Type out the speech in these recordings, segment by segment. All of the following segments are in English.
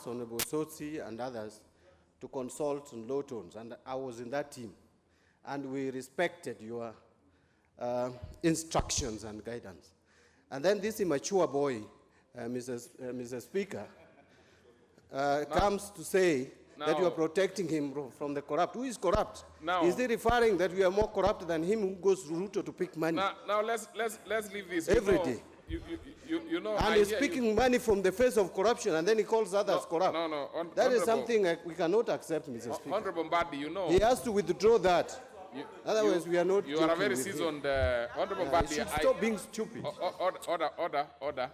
Honorable Sotsi and others to consult on low tones, and I was in that team, and we respected your instructions and guidance. And then this immature boy, Mr. Speaker, comes to say that you are protecting him from the corrupt. Who is corrupt? Is he referring that we are more corrupt than him who goes to Ruto to pick money? Now let's leave this every day. You know, and he's picking money from the face of corruption, and then he calls others corrupt. That is something we cannot accept, Mr. Speaker. Honorable Mbadi, you know. He has to withdraw that. Otherwise, we are not. You are a very seasoned Honorable Mbadi. Stop being stupid. Order.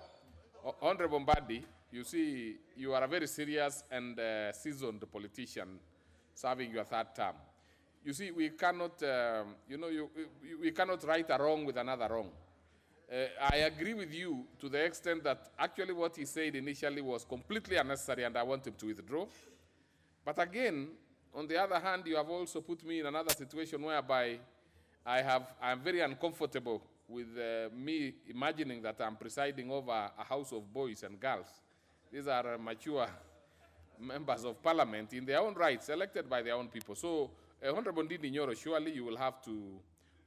Honorable Mbadi, you see, you are a very serious and seasoned politician serving your third term. You see, we cannot, we cannot right a wrong with another wrong. I agree with you to the extent that actually what he said initially was completely unnecessary and I want him to withdraw. But again, on the other hand, you have also put me in another situation whereby I'm very uncomfortable with me imagining that I'm presiding over a house of boys and girls. These are mature members of parliament in their own rights, elected by their own people. So, Honorable Ndindi Nyoro, surely you will have to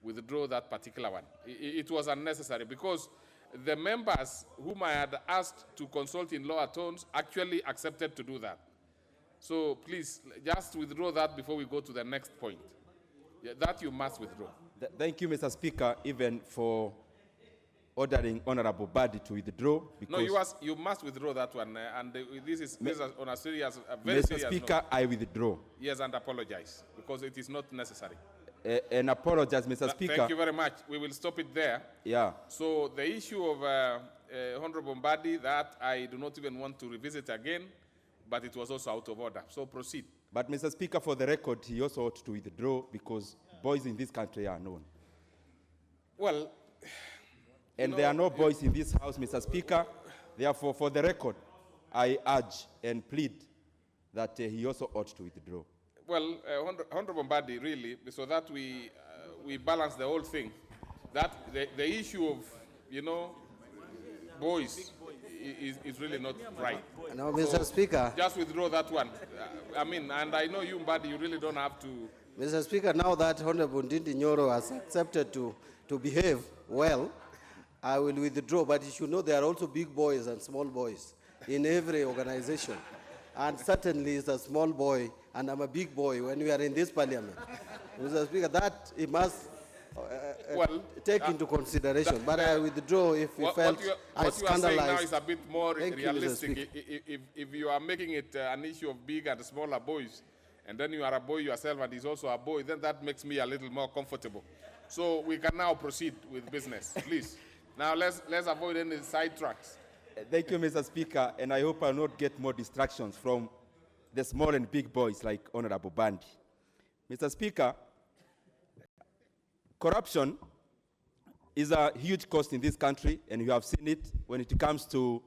withdraw that particular one. It was unnecessary because the members whom I had asked to consult in lower tones actually accepted to do that. So please, just withdraw that before we go to the next point. That you must withdraw. Thank you, Mr. Speaker, even for ordering Honorable Mbadi to withdraw. No, you must withdraw that one. And this is on a serious, very serious Mr. Speaker, note. I withdraw. Yes, and apologize, because it is not necessary. And apologize, Mr. Speaker. Thank you very much. We will stop it there. Yeah. So the issue of Honorable Mbadi, that I do not even want to revisit again, but it was also out of order. So proceed. But Mr. Speaker, for the record, he also ought to withdraw because boys in this country are known. Well, and there are no boys in this house, Mr. Speaker. Therefore, for the record, I urge and plead that he also ought to withdraw. Well, Honorable Mbadi, really, so that we balance the whole thing, that the issue of, boys is really not right. No, Mr. Speaker. Just withdraw that one. And I know you, Mbadi, you really don't have to. Mr. Speaker, now that Honorable Ndindi Nyoro has accepted to behave well, I will withdraw. But you should know there are also big boys and small boys in every organization. And certainly it's a small boy, and I'm a big boy when we are in this parliament. Mr. Speaker, that he must take into consideration. But I withdraw if he felt I scandalized. What you are saying now is a bit more realistic. If you are making it an issue of big and smaller boys, and then you are a boy yourself and he's also a boy, then that makes me a little more comfortable. So we can now proceed with business, please. Now let's avoid any sidetracks. Thank you, Mr. Speaker, and I hope I will not get more distractions from the small and big boys like Honorable Mbadi. Mr. Speaker, corruption is a huge cost in this country, and you have seen it when it comes to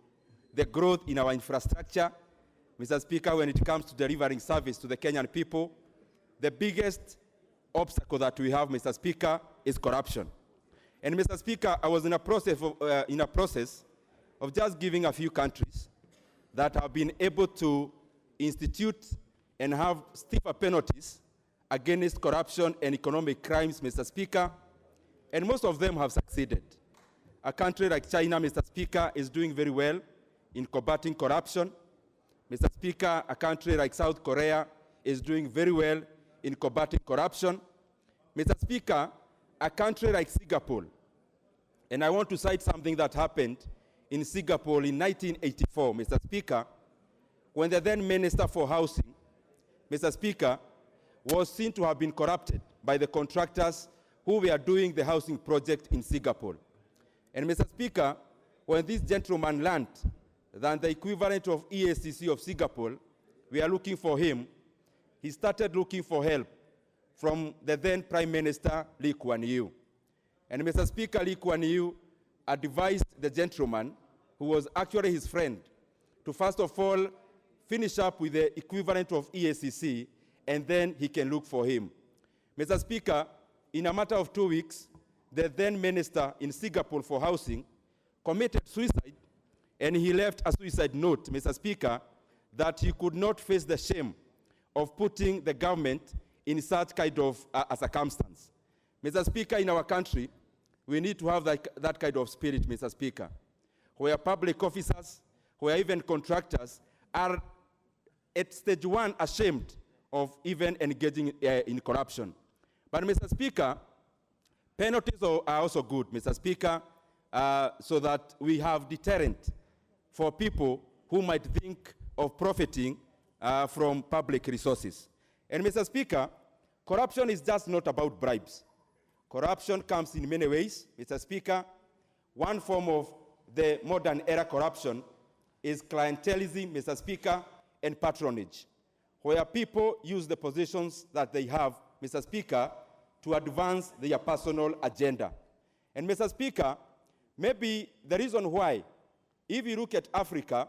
the growth in our infrastructure. Mr. Speaker, when it comes to delivering service to the Kenyan people, the biggest obstacle that we have, Mr. Speaker, is corruption. And Mr. Speaker, I was in a process of just giving a few countries that have been able to institute and have stiffer penalties against corruption and economic crimes, Mr. Speaker, and most of them have succeeded. A country like China, Mr. Speaker, is doing very well in combating corruption. Mr. Speaker, a country like South Korea is doing very well in combating corruption. Mr. Speaker, a country like Singapore, and I want to cite something that happened in Singapore in 1984, Mr. Speaker, when the then Minister for Housing, Mr. Speaker, was seen to have been corrupted by the contractors who were doing the housing project in Singapore. And Mr. Speaker, when this gentleman learned that the equivalent of EACC of Singapore, we are looking for him, he started looking for help from the then Prime Minister Lee Kuan Yew. And Mr. Speaker, Lee Kuan Yew advised the gentleman, who was actually his friend, to first of all finish up with the equivalent of EACC, and then he can look for him. Mr. Speaker, in a matter of 2 weeks, the then minister in Singapore for housing committed suicide, and he left a suicide note, Mr. Speaker, that he could not face the shame of putting the government in such kind of a circumstance. Mr. Speaker, in our country, we need to have that kind of spirit, Mr. Speaker, where public officers, where even contractors are at stage one ashamed of even engaging in corruption. But Mr. Speaker, penalties are also good, Mr. Speaker, so that we have deterrent for people who might think of profiting from public resources. And Mr. Speaker, corruption is just not about bribes. Corruption comes in many ways, Mr. Speaker. One form of the modern era corruption is clientelism, Mr. Speaker, and patronage, where people use the positions that they have, Mr. Speaker, to advance their personal agenda. And Mr. Speaker, maybe the reason why, if you look at Africa,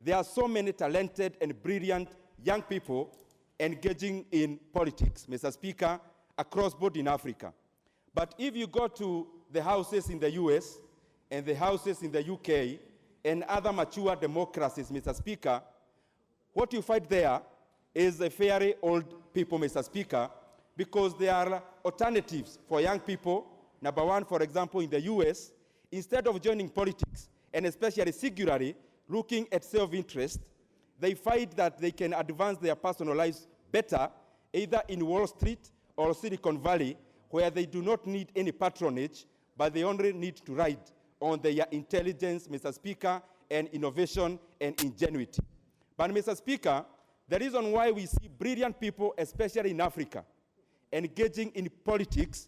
there are so many talented and brilliant young people engaging in politics, Mr. Speaker, across board in Africa. But if you go to the houses in the US and the houses in the UK and other mature democracies, Mr. Speaker, what you find there is a very old people, Mr. Speaker, because there are alternatives for young people. Number one, for example, in the US, instead of joining politics, and especially singularly looking at self-interest, they find that they can advance their personal lives better either in Wall Street or Silicon Valley, where they do not need any patronage, but they only need to ride on their intelligence, Mr. Speaker, and innovation and ingenuity. But Mr. Speaker, the reason why we see brilliant people, especially in Africa, engaging in politics